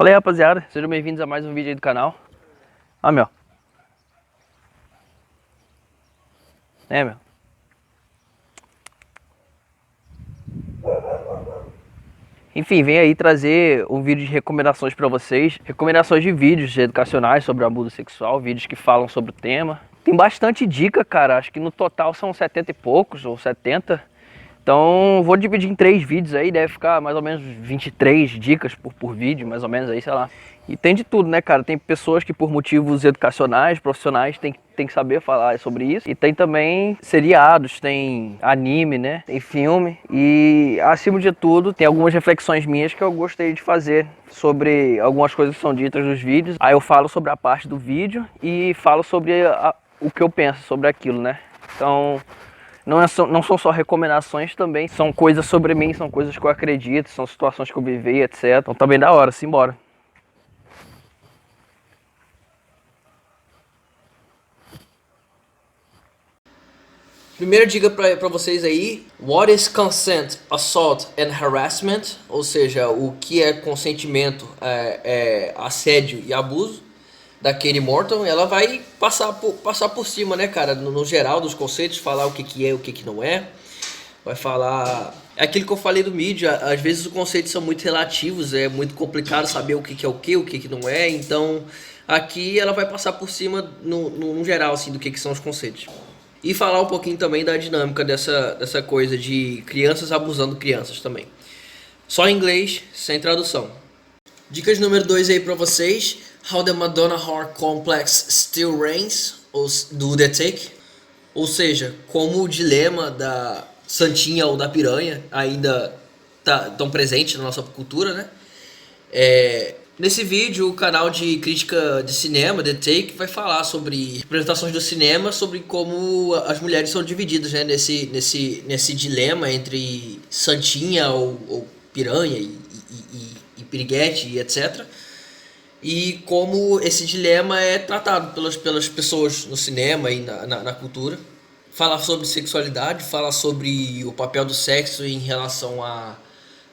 Fala aí, rapaziada, sejam bem-vindos a mais um vídeo aí do canal. Ah, meu. Meu. Enfim, vem aí trazer um vídeo de recomendações pra vocês. Recomendações de vídeos educacionais sobre abuso sexual, vídeos que falam sobre o tema. Tem bastante dica, cara, acho que no total são 70 e poucos, ou 70. Então vou dividir em 3 vídeos aí, deve ficar mais ou menos 23 dicas por vídeo, mais ou menos aí, sei lá. E tem de tudo, né, cara? Tem pessoas que por motivos educacionais, profissionais, tem que saber falar sobre isso. E tem também seriados, tem anime, né? Tem filme. E acima de tudo, tem algumas reflexões minhas que eu gostei de fazer sobre algumas coisas que são ditas nos vídeos. Aí eu falo sobre a parte do vídeo e falo sobre o que eu penso sobre aquilo, né? Então... Não são só recomendações, também são coisas sobre mim, são coisas que eu acredito, são situações que eu vivi, etc. Então tá bem da hora, simbora. Primeira dica pra vocês aí: What is consent, assault and harassment? Ou seja, o que é consentimento, assédio e abuso, da Katie Morton. Ela vai passar por cima, né, cara, no geral dos conceitos, falar o que é, o que não é. Vai falar... É aquilo que eu falei do mídia, às vezes os conceitos são muito relativos, é muito complicado saber o que é o que não é. Então, aqui ela vai passar por cima, no geral, assim, do que são os conceitos. E falar um pouquinho também da dinâmica dessa coisa de crianças abusando crianças também. Só em inglês, sem tradução. Dicas número 2 aí pra vocês. How the Madonna Whore Complex Still Reigns, do The Take. Ou seja, como o dilema da santinha ou da piranha ainda tá tão presente na nossa cultura, né? Nesse vídeo, o canal de crítica de cinema, The Take, vai falar sobre representações do cinema, sobre como as mulheres são divididas, né? Nesse dilema entre santinha ou piranha e piriguete e etc. E como esse dilema é tratado pelas pessoas no cinema e na cultura. Fala sobre sexualidade, fala sobre o papel do sexo em relação à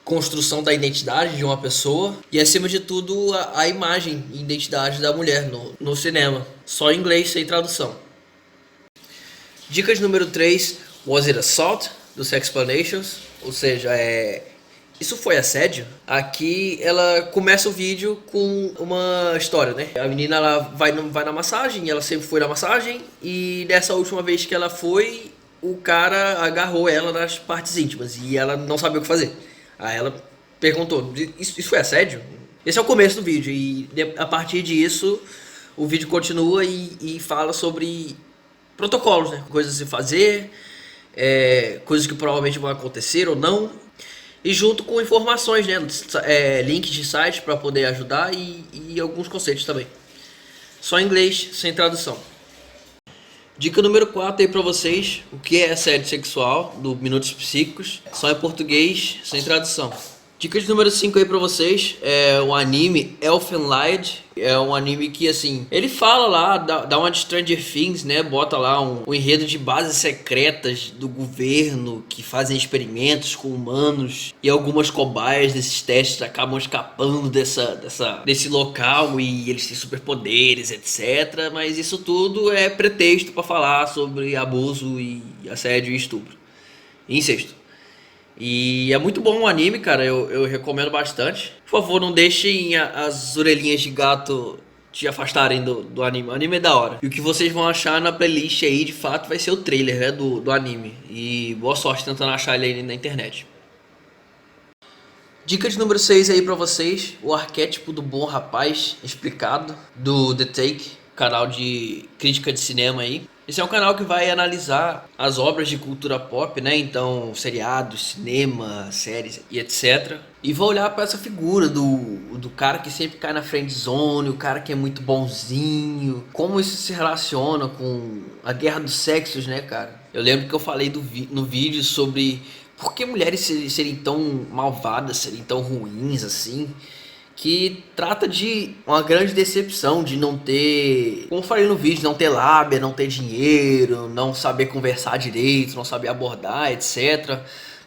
construção da identidade de uma pessoa. E acima de tudo, a imagem e identidade da mulher no cinema. Só em inglês, sem tradução. Dicas número 3, Was It Assault? Do Sexplanations. Ou seja, isso foi assédio? Aqui ela começa o vídeo com uma história, né? A menina ela vai na massagem, ela sempre foi na massagem, e dessa última vez que ela foi, o cara agarrou ela nas partes íntimas e ela não sabia o que fazer. Aí ela perguntou: isso foi assédio? Esse é o começo do vídeo, e a partir disso o vídeo continua e fala sobre protocolos, né? Coisas a se fazer, coisas que provavelmente vão acontecer ou não. E junto com informações, né, links de sites para poder ajudar e alguns conceitos também. Só em inglês, sem tradução. Dica número 4 aí para vocês: o que é assédio sexual, do Minutos Psíquicos. Só em português, sem tradução. Dica de número 5 aí pra vocês, é o anime Elfen Lied. É um anime que, assim, ele fala lá, dá uma de Stranger Things, né? Bota lá um enredo de bases secretas do governo que fazem experimentos com humanos, e algumas cobaias desses testes acabam escapando desse local e eles têm superpoderes, etc. Mas isso tudo é pretexto pra falar sobre abuso e assédio e estupro. E incesto. E é muito bom o anime, cara, eu recomendo bastante. Por favor, não deixem as orelhinhas de gato te afastarem do anime. O anime é da hora. E o que vocês vão achar na playlist aí, de fato, vai ser o trailer, né, do anime. E boa sorte tentando achar ele aí na internet. Dica de número 6 aí pra vocês: o arquétipo do bom rapaz explicado, do The Take, canal de crítica de cinema aí. Esse é um canal que vai analisar as obras de cultura pop, né? Então, seriados, cinema, séries e etc. E vai olhar para essa figura do cara que sempre cai na friend zone, o cara que é muito bonzinho. Como isso se relaciona com a guerra dos sexos, né, cara? Eu lembro que eu falei no vídeo sobre por que mulheres serem tão malvadas, serem tão ruins assim. Que trata de uma grande decepção de não ter, como eu falei no vídeo, não ter lábia, não ter dinheiro, não saber conversar direito, não saber abordar, etc.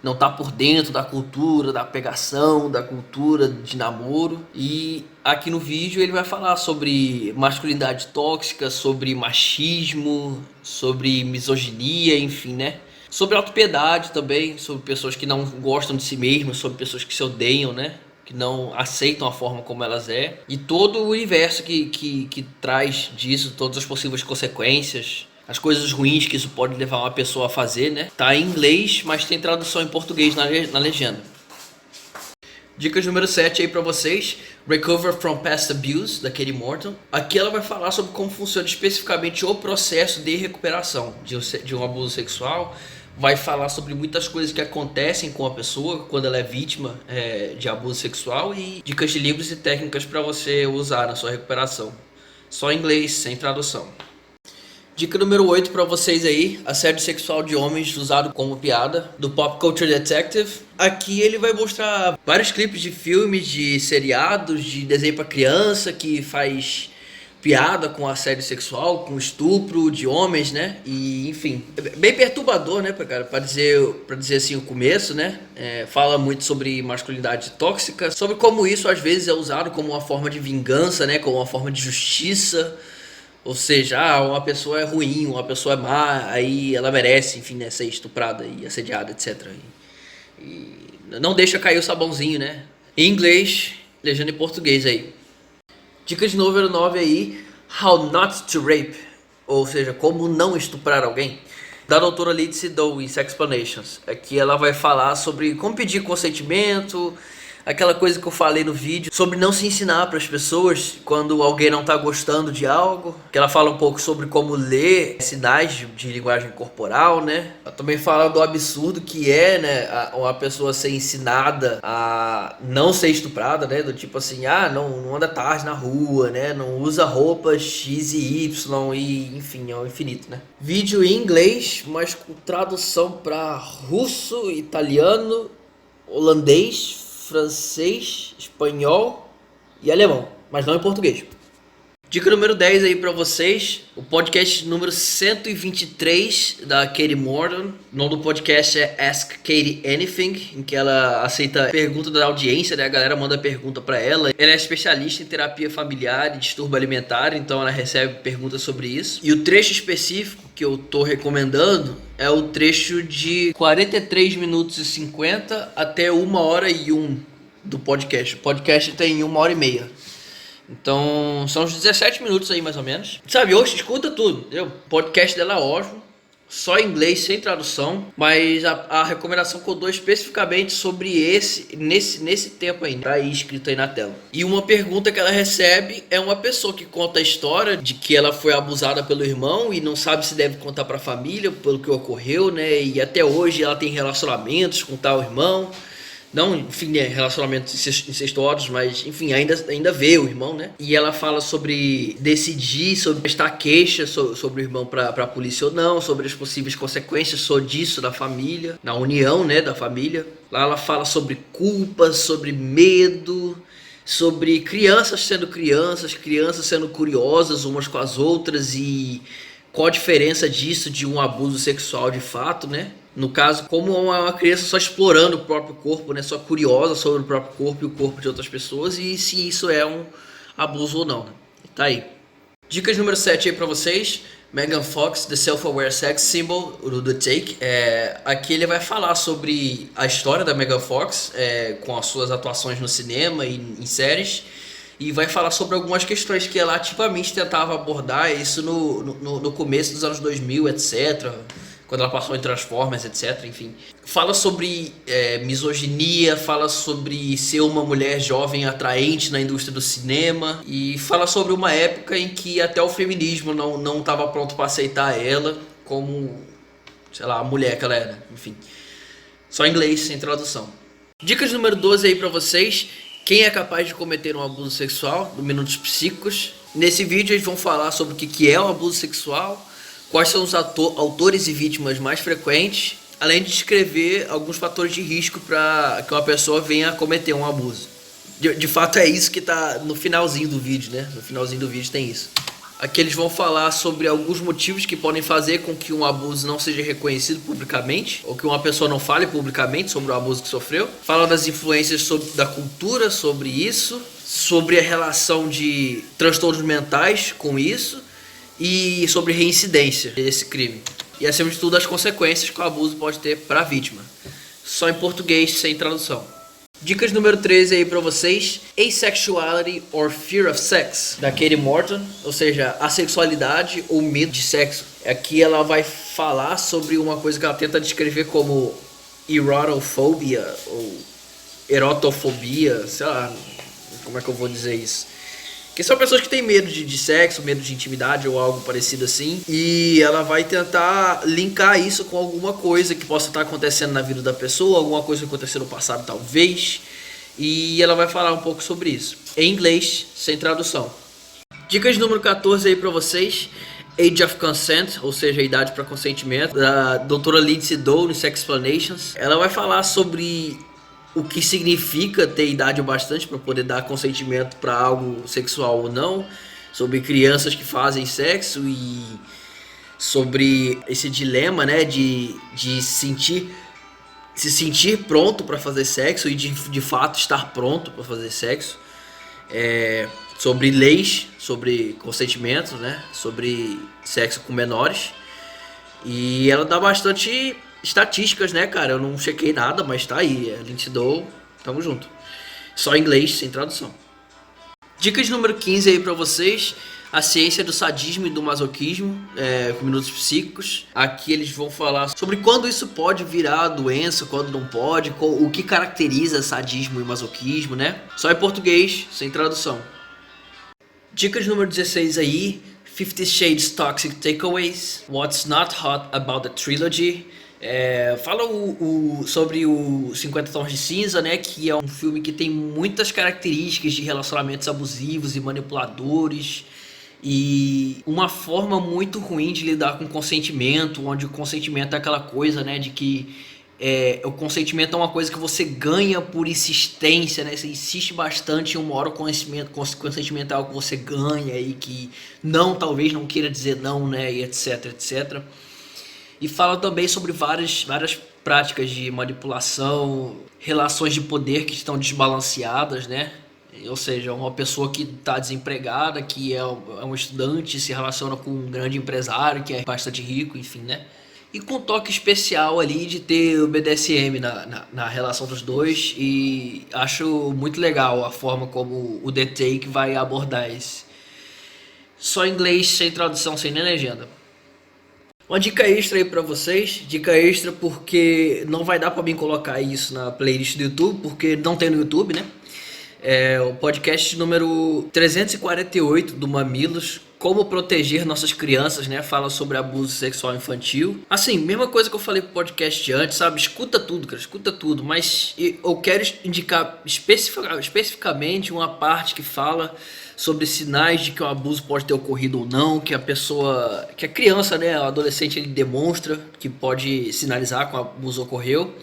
não tá por dentro da cultura, da pegação, da cultura de namoro. E aqui no vídeo ele vai falar sobre masculinidade tóxica, sobre machismo, sobre misoginia, enfim, né? Sobre autopiedade também, sobre pessoas que não gostam de si mesmas, sobre pessoas que se odeiam, né? Que não aceitam a forma como elas é. E todo o universo que traz disso, todas as possíveis consequências, as coisas ruins que isso pode levar uma pessoa a fazer, né? Tá em inglês, mas tem tradução em português na legenda. Dicas número 7 aí pra vocês. Recover from Past Abuse, da Katie Morton. Aqui ela vai falar sobre como funciona especificamente o processo de recuperação de um abuso sexual. Vai falar sobre muitas coisas que acontecem com a pessoa quando ela é vítima de abuso sexual e dicas de livros e técnicas para você usar na sua recuperação. Só em inglês, sem tradução. Dica número 8 para vocês aí, assédio sexual de homens usado como piada, do Pop Culture Detective. Aqui ele vai mostrar vários clipes de filmes, de seriados, de desenho para criança que faz piada com assédio sexual, com estupro de homens, né? E enfim, bem perturbador, né, cara? Para dizer assim o começo, né? Fala muito sobre masculinidade tóxica, sobre como isso às vezes é usado como uma forma de vingança, né? Como uma forma de justiça. Ou seja, uma pessoa é ruim, uma pessoa é má, aí ela merece, enfim, né, ser estuprada e assediada, etc. E não deixa cair o sabãozinho, né? Em inglês, legenda em português aí. Dica de número 9 aí, How Not to Rape, ou seja, como não estuprar alguém, da doutora Lindsay Doe em Sex Explanations. Aqui ela vai falar sobre como pedir consentimento, aquela coisa que eu falei no vídeo, sobre não se ensinar para as pessoas quando alguém não tá gostando de algo. Que ela fala um pouco sobre como ler sinais de linguagem corporal, né? Ela também fala do absurdo que é, né, uma pessoa ser ensinada a não ser estuprada, né? Do tipo assim, não anda tarde na rua, né? Não usa roupas X e Y e enfim, é o infinito, né? Vídeo em inglês, mas com tradução para russo, italiano, holandês, francês, espanhol e alemão, mas não em português. Dica número 10 aí pra vocês, o podcast número 123 da Katie Morton. O nome do podcast é Ask Katie Anything, em que ela aceita pergunta da audiência, né? A galera manda pergunta pra ela. Ela é especialista em terapia familiar e distúrbio alimentar, então ela recebe perguntas sobre isso. E o trecho específico que eu tô recomendando é o trecho de 43 minutos e 50 até 1 hora e 1 do podcast. O podcast tem 1 hora e meia. Então, são uns 17 minutos aí, mais ou menos. Sabe, hoje escuta tudo, entendeu? O podcast dela é ótimo, só em inglês, sem tradução. Mas a recomendação que eu dou especificamente sobre nesse tempo aí, tá aí escrito aí na tela. E uma pergunta que ela recebe é uma pessoa que conta a história de que ela foi abusada pelo irmão e não sabe se deve contar pra família pelo que ocorreu, né? E até hoje ela tem relacionamentos com tal irmão. Não, enfim, né, relacionamentos incestuosos, mas, enfim, ainda vê o irmão, né? E ela fala sobre decidir, sobre prestar queixa sobre o irmão pra polícia ou não, sobre as possíveis consequências disso da família, na união, né, da família. Lá ela fala sobre culpa, sobre medo, sobre crianças sendo curiosas umas com as outras e qual a diferença disso de um abuso sexual de fato, né? No caso, como uma criança só explorando o próprio corpo, né? Só curiosa sobre o próprio corpo e o corpo de outras pessoas e se isso é um abuso ou não, né? Tá aí. Dicas número 7 aí pra vocês. Megan Fox, The Self-Aware Sex Symbol, do The Take. Aqui ele vai falar sobre a história da Megan Fox, com as suas atuações no cinema e em séries. E vai falar sobre algumas questões que ela ativamente tentava abordar, isso no começo dos anos 2000, etc., quando ela passou em Transformers, etc., enfim. Fala sobre misoginia, fala sobre ser uma mulher jovem atraente na indústria do cinema e fala sobre uma época em que até o feminismo não estava pronto para aceitar ela como, sei lá, a mulher que ela era, enfim. Só em inglês, sem tradução. Dicas número 12 aí pra vocês. Quem é capaz de cometer um abuso sexual, do Minutos Psíquicos. Nesse vídeo eles vão falar sobre o que é o abuso sexual, quais são os autores e vítimas mais frequentes, além de descrever alguns fatores de risco para que uma pessoa venha a cometer um abuso. De fato é isso que está no finalzinho do vídeo, né? No finalzinho do vídeo tem isso. Aqui eles vão falar sobre alguns motivos que podem fazer com que um abuso não seja reconhecido publicamente, ou que uma pessoa não fale publicamente sobre o abuso que sofreu. Fala das influências da cultura sobre isso, sobre a relação de transtornos mentais com isso e sobre reincidência desse crime. E acima de tudo as consequências que o abuso pode ter para a vítima. Só em português, sem tradução. Dicas número 13 aí pra vocês. Asexuality or Fear of Sex, da Katie Morton, ou seja, assexualidade ou medo de sexo. Aqui ela vai falar sobre uma coisa que ela tenta descrever como erotofobia ou erotofobia, sei lá, como é que eu vou dizer isso? Que são pessoas que têm medo de sexo, medo de intimidade ou algo parecido assim. E ela vai tentar linkar isso com alguma coisa que possa estar acontecendo na vida da pessoa, alguma coisa que aconteceu no passado talvez. E ela vai falar um pouco sobre isso, em inglês, sem tradução. Dicas número 14 aí pra vocês. Age of Consent, ou seja, a idade para consentimento, da doutora Lindsay Doe no Sex Explanations. Ela vai falar sobre o que significa ter idade o bastante para poder dar consentimento para algo sexual ou não, sobre crianças que fazem sexo e sobre esse dilema, né, de se sentir pronto para fazer sexo e de fato estar pronto para fazer sexo, sobre leis, sobre consentimento, né, sobre sexo com menores. E ela dá bastante estatísticas, né, cara? Eu não chequei nada, mas tá aí. A Lindsay Doe, tamo junto. Só em inglês, sem tradução. Dicas número 15 aí pra vocês. A ciência do sadismo e do masoquismo, com minutos psíquicos. Aqui eles vão falar sobre quando isso pode virar doença, quando não pode, o que caracteriza sadismo e masoquismo, né? Só em português, sem tradução. Dicas número 16 aí. 50 Shades Toxic Takeaways. What's Not Hot About the Trilogy. Fala sobre o 50 Tons de Cinza, né? Que é um filme que tem muitas características de relacionamentos abusivos e manipuladores. E uma forma muito ruim de lidar com consentimento, onde o consentimento é aquela coisa, né? De que o consentimento é uma coisa que você ganha por insistência, né? Você insiste bastante e uma hora o consentimento é algo que você ganha e que não, talvez não queira dizer não, né? E etc, etc. E fala também sobre várias práticas de manipulação, relações de poder que estão desbalanceadas, né? Ou seja, uma pessoa que está desempregada, que é um estudante, se relaciona com um grande empresário que é bastante rico, enfim, né? E com um toque especial ali de ter o BDSM na relação dos dois. E acho muito legal a forma como o The Take vai abordar isso. Só em inglês, sem tradução, sem nem legenda. Uma dica extra aí pra vocês. Dica extra porque não vai dar pra mim colocar isso na playlist do YouTube, porque não tem no YouTube, né? O podcast número 348 do Mamilos, Como Proteger Nossas Crianças, né? Fala sobre abuso sexual infantil. Assim, mesma coisa que eu falei pro podcast de antes, sabe? Escuta tudo, cara, escuta tudo. Mas eu quero indicar especificamente uma parte que fala sobre sinais de que o abuso pode ter ocorrido ou não, que a criança, né, o adolescente, ele demonstra que pode sinalizar que o abuso ocorreu.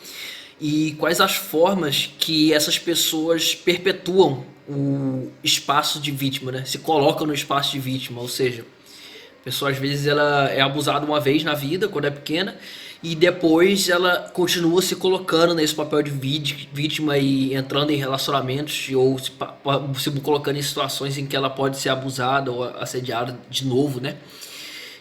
E quais as formas que essas pessoas perpetuam o espaço de vítima, né? Se colocam no espaço de vítima, ou seja, a pessoa às vezes ela é abusada uma vez na vida, quando é pequena, e depois ela continua se colocando nesse papel de vítima e entrando em relacionamentos ou se colocando em situações em que ela pode ser abusada ou assediada de novo, né?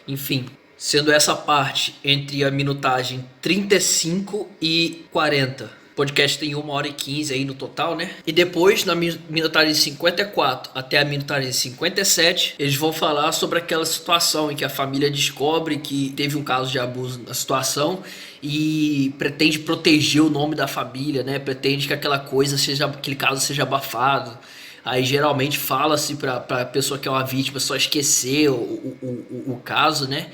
Enfim, sendo essa parte entre a minutagem 35 e 40. O podcast tem 1h15 aí no total, né? E depois, na minutagem 54 até a minutagem 57, eles vão falar sobre aquela situação em que a família descobre que teve um caso de abuso na situação e pretende proteger o nome da família, né? Pretende que aquele caso seja abafado. Aí geralmente fala-se pra pessoa que é uma vítima só esquecer o caso, né?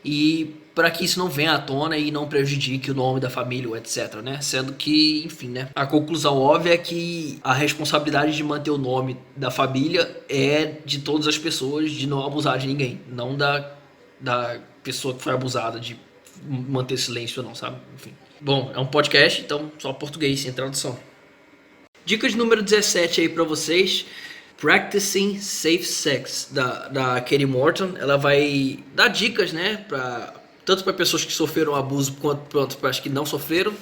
E para que isso não venha à tona e não prejudique o nome da família, etc, né? Sendo que, enfim, né? A conclusão óbvia é que a responsabilidade de manter o nome da família é de todas as pessoas, de não abusar de ninguém. Não da pessoa que foi abusada, de manter silêncio ou não, sabe? Enfim. Bom, é um podcast, então só português, sem tradução. Dicas número 17 aí pra vocês. Practicing Safe Sex, da Katie Morton. Ela vai dar dicas, né, tanto para pessoas que sofreram abuso quanto para as que não sofreram,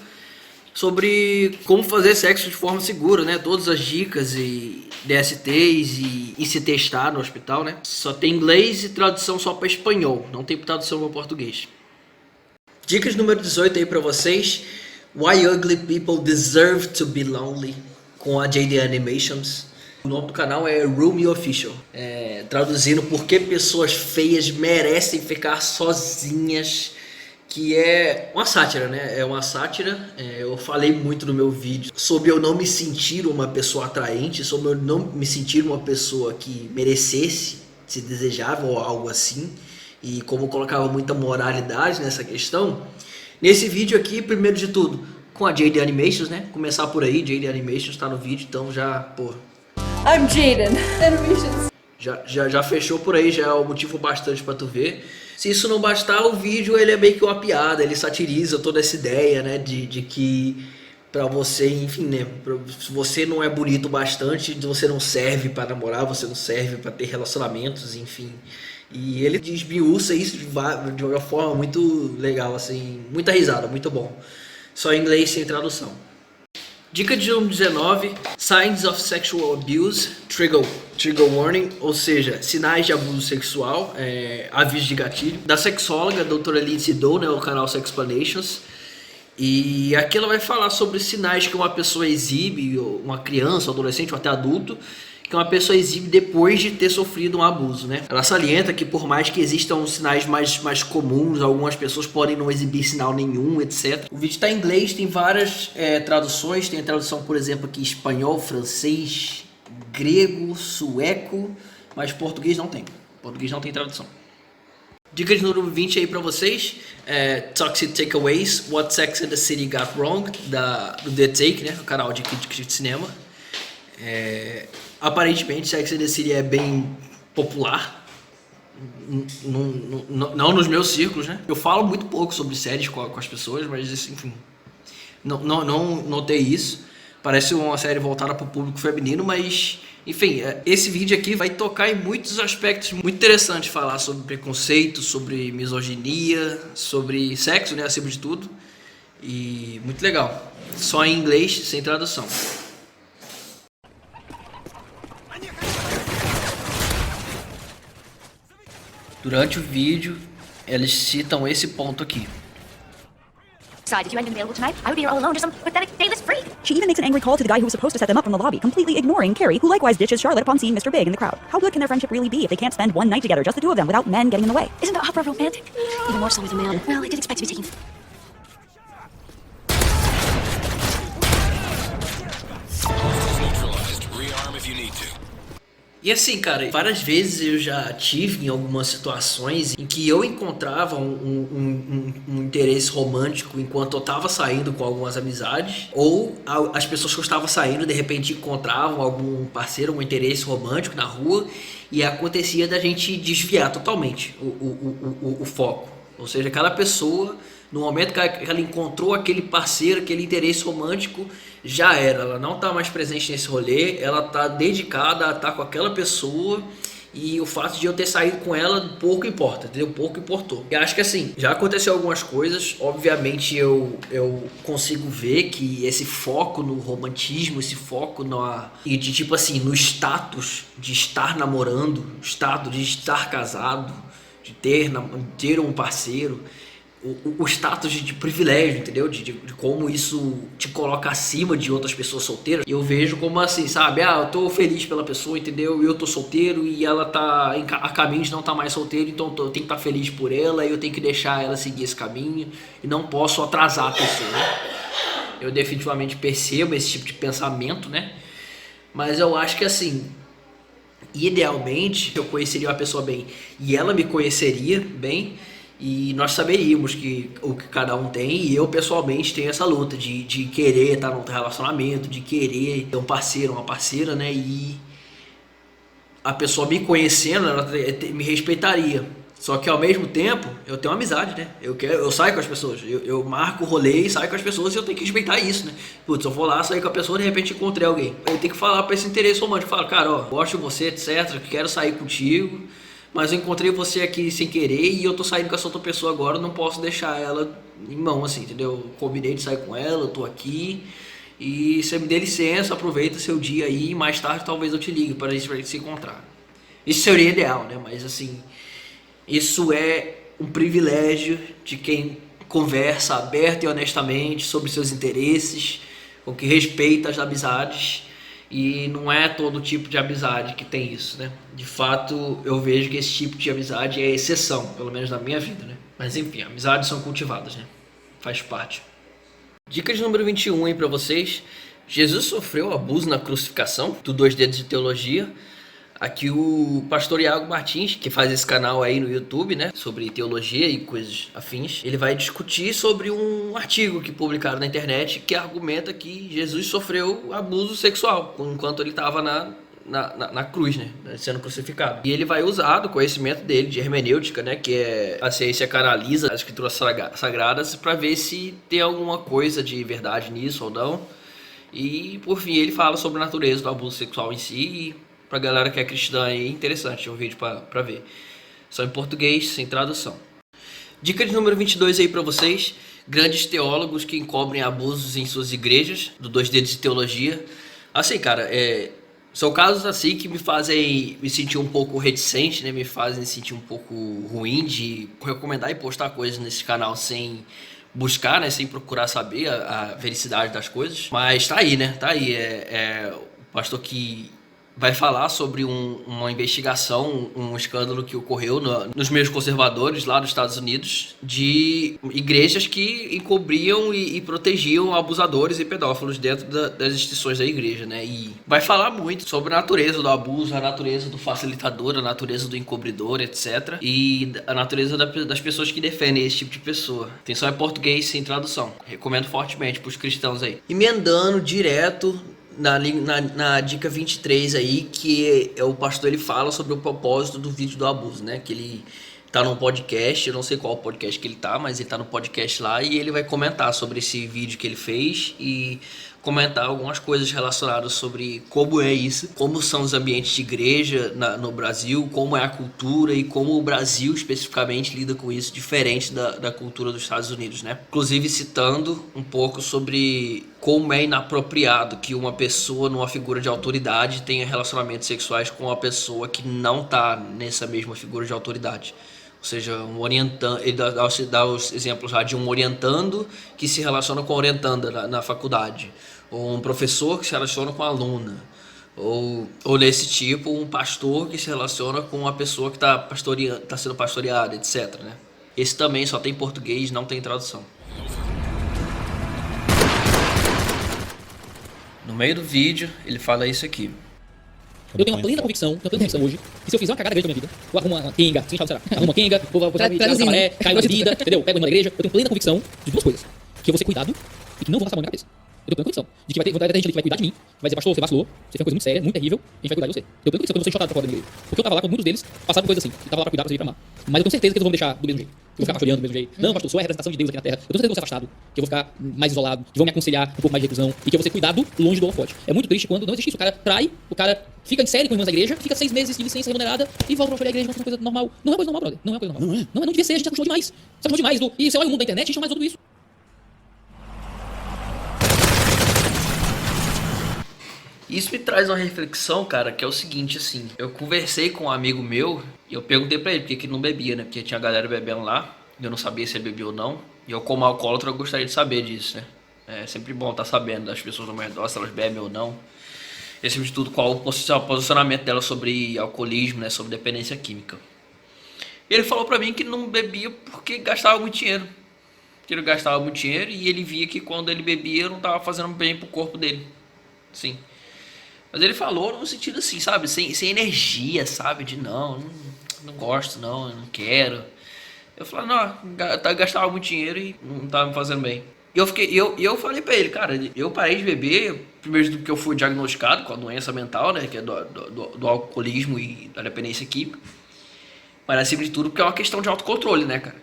sobre como fazer sexo de forma segura, né? Todas as dicas e DSTs e se testar no hospital, né? Só tem inglês e tradução só para espanhol, não tem tradução para português. Dicas número 18 aí para vocês. Why Ugly People Deserve to Be Lonely, com a JD Animations. O nome do canal é Roomie Official. Traduzindo, por que pessoas feias merecem ficar sozinhas, que é uma sátira, né? É uma sátira. Eu falei muito no meu vídeo sobre eu não me sentir uma pessoa atraente, sobre eu não me sentir uma pessoa que merecesse ser desejável ou algo assim, e como eu colocava muita moralidade nessa questão. Nesse vídeo aqui, primeiro de tudo, com a JD Animations, né? Começar por aí, JD Animations tá no vídeo, então já, pô... I'm Jaden Animations. Já fechou por aí, já é o motivo bastante pra tu ver. Se isso não bastar, o vídeo ele é meio que uma piada, ele satiriza toda essa ideia, né, de que pra você, enfim, né, se você não é bonito bastante, você não serve pra namorar, você não serve pra ter relacionamentos, enfim. E ele desmiuça isso de uma forma muito legal, assim, muita risada, muito bom. Só em inglês sem tradução. Dica de número 19, Signs of Sexual Abuse, Trigger Warning, ou seja, sinais de abuso sexual, aviso de gatilho, da sexóloga, a doutora Lindsay Doe, né, o canal Sexplanations. E aqui ela vai falar sobre sinais que uma pessoa exibe, uma criança, adolescente ou até adulto, que uma pessoa exibe depois de ter sofrido um abuso, né? Ela salienta que por mais que existam sinais mais comuns, algumas pessoas podem não exibir sinal nenhum, etc. O vídeo está em inglês, tem várias traduções, tem a tradução, por exemplo, aqui espanhol, francês, grego, sueco, mas português não tem. Português não tem tradução. Dica de número 20 aí pra vocês, Toxic Takeaways, What Sex and the City Got Wrong, do The Take, né? O canal de crítica de cinema. Aparentemente Sex and the City é bem popular, não nos meus círculos, né? Eu falo muito pouco sobre séries com as pessoas, mas enfim, não notei isso. Parece uma série voltada para o público feminino, mas enfim, esse vídeo aqui vai tocar em muitos aspectos muito interessantes, falar sobre preconceito, sobre misoginia, sobre sexo, né, acima de tudo, e muito legal. Só em inglês, sem tradução. Durante o vídeo, eles citam esse ponto aqui. Did you end up available tonight? I would be here all alone, just some pathetic dayless freak. She even makes an angry call to the guy who was supposed to set them up from the lobby, completely ignoring Carrie, who likewise ditches Charlotte upon seeing Mr. Big in the crowd. How good can their friendship really be if they can't spend one night together, just the two of them, without men getting in the way? Isn't that opera romantic? Even more so with a man. Well, I did expect to be taking... Neutralized. Rearm if you need to. E assim, cara, várias vezes eu já tive em algumas situações em que eu encontrava um interesse romântico enquanto eu tava saindo com algumas amizades, ou as pessoas que eu estava saindo de repente encontravam algum parceiro, um interesse romântico na rua, e acontecia da gente desviar totalmente o foco. Ou seja, aquela pessoa, no momento que ela encontrou aquele parceiro, aquele interesse romântico, já era, ela não tá mais presente nesse rolê, ela tá dedicada a estar com aquela pessoa, e o fato de eu ter saído com ela pouco importa, entendeu? Pouco importou. E acho que assim, já aconteceu algumas coisas, obviamente eu consigo ver que esse foco no romantismo, esse foco e de tipo assim, no status de estar namorando, status de estar casado, de ter um parceiro, o status de privilégio, entendeu? De como isso te coloca acima de outras pessoas solteiras. Eu vejo como assim, sabe? Eu tô feliz pela pessoa, entendeu? Eu tô solteiro e ela tá a caminho de não tá mais solteiro, então eu tenho que estar feliz por ela e eu tenho que deixar ela seguir esse caminho e não posso atrasar a pessoa, né? Eu definitivamente percebo esse tipo de pensamento, né? Mas eu acho que assim, idealmente eu conheceria uma pessoa bem e ela me conheceria bem, e nós saberíamos o que cada um tem, e eu pessoalmente tenho essa luta de querer estar num relacionamento, de querer ter um parceiro, uma parceira, né? E a pessoa me conhecendo, ela me respeitaria. Só que ao mesmo tempo, eu tenho uma amizade, né? Eu saio com as pessoas, eu marco o rolê e saio com as pessoas e eu tenho que respeitar isso, né? Putz, eu vou lá, sair com a pessoa e de repente encontrei alguém. Eu tenho que falar pra esse interesse romântico. Falo, cara, ó, gosto de você, etc, quero sair contigo, mas eu encontrei você aqui sem querer e eu tô saindo com essa outra pessoa agora, eu não posso deixar ela em mão, assim, entendeu? Eu combinei de sair com ela, eu tô aqui e você me dê licença, aproveita seu dia aí e mais tarde talvez eu te ligue pra gente se encontrar. Isso seria ideal, né? Mas assim... Isso é um privilégio de quem conversa aberta e honestamente sobre seus interesses, com que respeita as amizades, e não é todo tipo de amizade que tem isso, né? De fato, eu vejo que esse tipo de amizade é exceção, pelo menos na minha vida, né? Mas enfim, amizades são cultivadas, né? Faz parte. Dica de número 21 aí pra vocês. Jesus sofreu abuso na crucificação, do 2 Dedos de Teologia. Aqui o pastor Iago Martins, que faz esse canal aí no YouTube, né, sobre teologia e coisas afins, ele vai discutir sobre um artigo que publicaram na internet que argumenta que Jesus sofreu abuso sexual enquanto ele estava na cruz, né, sendo crucificado. E ele vai usar do conhecimento dele de hermenêutica, né, que é a ciência que analisa as escrituras sagradas para ver se tem alguma coisa de verdade nisso ou não. E por fim ele fala sobre a natureza do abuso sexual em si e pra galera que é cristã aí, interessante, é um vídeo pra ver. Só em português, sem tradução. Dica de número 22 aí pra vocês. Grandes teólogos que encobrem abusos em suas igrejas, do 2 Dedos de Teologia. Assim, cara, são casos assim que me fazem me sentir um pouco reticente, né? Me fazem me sentir um pouco ruim de recomendar e postar coisas nesse canal sem buscar, né? Sem procurar saber a vericidade das coisas. Mas tá aí, né? Tá aí. É o pastor que vai falar sobre uma investigação, um escândalo que ocorreu nos meios conservadores lá dos Estados Unidos, de igrejas que encobriam e protegiam abusadores e pedófilos dentro das instituições da igreja, né? E vai falar muito sobre a natureza do abuso, a natureza do facilitador, a natureza do encobridor, etc. E a natureza das pessoas que defendem esse tipo de pessoa. Atenção, é português sem tradução. Recomendo fortemente para os cristãos aí. Emendando direto na dica 23 aí, que o pastor ele fala sobre o propósito do vídeo do abuso, né? Que ele tá num podcast, eu não sei qual podcast que ele tá, mas ele tá no podcast lá e ele vai comentar sobre esse vídeo que ele fez e comentar algumas coisas relacionadas sobre como é isso, como são os ambientes de igreja no Brasil, como é a cultura e como o Brasil especificamente lida com isso, diferente da cultura dos Estados Unidos, né? Inclusive citando um pouco sobre como é inapropriado que uma pessoa numa figura de autoridade tenha relacionamentos sexuais com uma pessoa que não tá nessa mesma figura de autoridade. Ou seja, um orientando, ele dá os exemplos lá de um orientando que se relaciona com a orientanda na faculdade, ou um professor que se relaciona com a aluna, ou nesse tipo, um pastor que se relaciona com uma pessoa que está sendo pastoreada, etc, né? Esse também só tem português, não tem tradução. No meio do vídeo, ele fala isso aqui. Eu tenho uma plena convicção hoje, que se eu fizer uma cagada grande na minha vida, eu arrumo uma quenga, sem chave, arrumo uma quenga, vou tirar essa maré, caio na vida, entendeu? Pego uma igreja, eu tenho plena convicção de duas coisas. Que eu vou ser cuidado e que não vou raspar a mão na cabeça. Eu tenho plena convicção de que vai ter gente ali que vai cuidar de mim, vai dizer, pastor, você vacilou, você fez uma coisa muito séria, muito terrível, a gente vai cuidar de você. Eu tenho plena convicção que eu vou ser enxotado pra fora da igreja. Porque eu tava lá com muitos deles, passaram coisas assim, eu tava lá pra cuidar, pra servir, pra amar. Mas eu tenho certeza que eles vão me deixar do mesmo jeito. Eu vou ficar pastoreando do mesmo jeito. Não, pastor, sou a representação de Deus aqui na terra. Eu tenho certeza que eu vou ser afastado, que eu vou ficar mais isolado, que vão me aconselhar um pouco mais de reclusão e que eu vou ser cuidado longe do holofote. É muito triste quando não existe isso. O cara trai, o cara fica em série com irmãos da igreja, fica 6 meses de licença remunerada e volta pra folhear a igreja, volta uma coisa normal. Não é uma coisa normal, brother. Não é uma coisa normal. Não devia ser, a gente acostumou demais. Se acostumou demais. E você olha o mundo da internet, a gente não mais tudo isso. Isso me traz uma reflexão, cara, que é o seguinte, assim, eu conversei com um amigo meu e eu perguntei pra ele por que ele não bebia, né? Porque tinha galera bebendo lá, eu não sabia se ele bebia ou não, e eu como alcoólatra eu gostaria de saber disso, né? É sempre bom estar sabendo das pessoas ao meu redor, se elas bebem ou não. Esse tipo de tudo, qual o posicionamento dela sobre alcoolismo, né? Sobre dependência química. E ele falou pra mim que não bebia porque gastava muito dinheiro. Que ele gastava muito dinheiro e ele via que quando ele bebia não tava fazendo bem pro corpo dele. Sim. Mas ele falou no sentido assim, sabe? Sem energia, sabe? De não gosto, não quero. Eu falei, não, gastava muito dinheiro e não tava me fazendo bem. E eu falei pra ele, cara, eu parei de beber, primeiro do que eu fui diagnosticado com a doença mental, né? Que é do alcoolismo e da dependência química. Mas acima de tudo porque é uma questão de autocontrole, né, cara?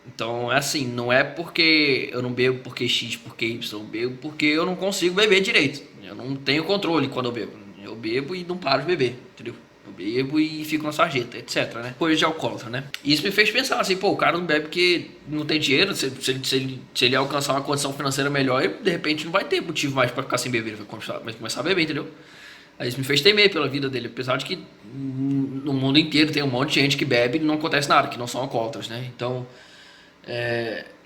Então é assim, não é porque eu não bebo porque X, porque Y, eu bebo porque eu não consigo beber direito. Eu não tenho controle quando eu bebo. Eu bebo e não paro de beber, entendeu? Eu bebo e fico na sarjeta, etc, né? Coisa de alcoólatra, né? E isso me fez pensar assim, pô, o cara não bebe porque não tem dinheiro, se ele alcançar uma condição financeira melhor, ele de repente não vai ter motivo mais pra ficar sem beber, ele vai começar a beber, entendeu? Aí isso me fez temer pela vida dele, apesar de que no mundo inteiro tem um monte de gente que bebe e não acontece nada, que não são alcoólatras, né? Então,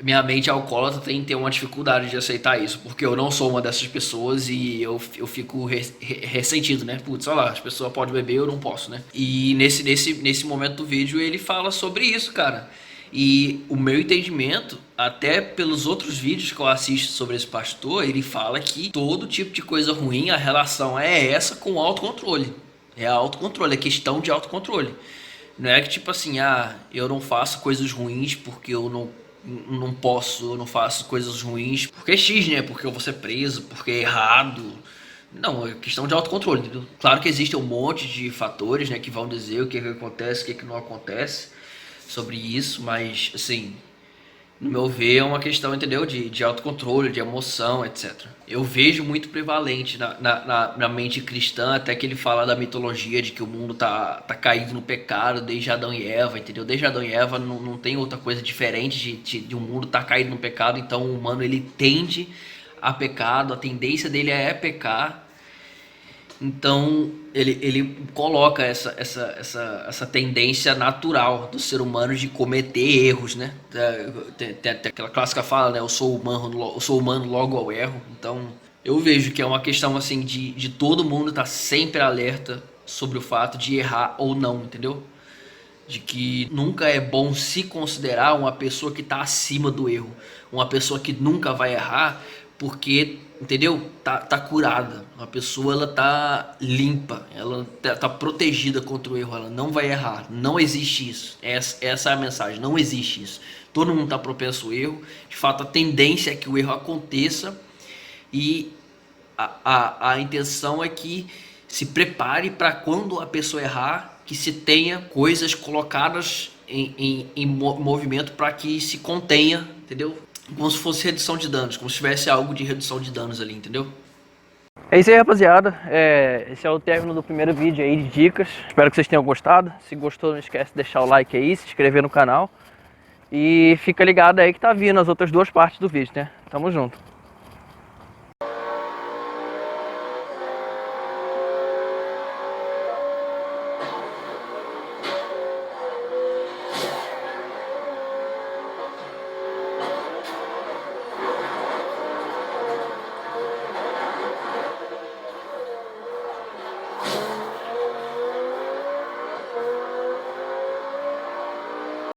minha mente alcoólatra tem que ter uma dificuldade de aceitar isso, porque eu não sou uma dessas pessoas e eu fico ressentido, né? Putz, olha lá, as pessoas podem beber, eu não posso, né? E nesse momento do vídeo ele fala sobre isso, cara. E o meu entendimento, até pelos outros vídeos que eu assisto sobre esse pastor, ele fala que todo tipo de coisa ruim, a relação é essa com o autocontrole. É autocontrole, é questão de autocontrole. Não é que tipo assim, eu não faço coisas ruins porque eu não posso, eu não faço coisas ruins porque é X, né? Porque eu vou ser preso, porque é errado. Não, é questão de autocontrole, entendeu? Claro que existe um monte de fatores, né, que vão dizer o que acontece, o que não acontece sobre isso, mas assim, no meu ver é uma questão, entendeu, de autocontrole, de emoção, etc. Eu vejo muito prevalente na mente cristã, até que ele fala da mitologia de que o mundo tá caído no pecado desde Adão e Eva, entendeu? Desde Adão e Eva não tem outra coisa diferente de um mundo tá caído no pecado, então o humano ele tende a pecado, a tendência dele é pecar. Então ele coloca essa tendência natural do ser humano de cometer erros, né? Tem aquela clássica fala, né? Eu sou humano, logo ao erro. Então eu vejo que é uma questão assim de todo mundo estar sempre alerta sobre o fato de errar ou não, entendeu? De que nunca é bom se considerar uma pessoa que está acima do erro, uma pessoa que nunca vai errar, porque, entendeu? Tá curada. A pessoa, ela tá limpa, ela tá protegida contra o erro, ela não vai errar. Não existe isso. Essa é a mensagem, não existe isso. Todo mundo tá propenso ao erro. De fato, a tendência é que o erro aconteça e a intenção é que se prepare para quando a pessoa errar, que se tenha coisas colocadas em movimento para que se contenha, entendeu? Como se fosse redução de danos, como se tivesse algo de redução de danos ali, entendeu? É isso aí, rapaziada. Esse é o término do primeiro vídeo aí de dicas. Espero que vocês tenham gostado. Se gostou, não esquece de deixar o like aí, se inscrever no canal. E fica ligado aí que tá vindo as outras duas partes do vídeo, né? Tamo junto.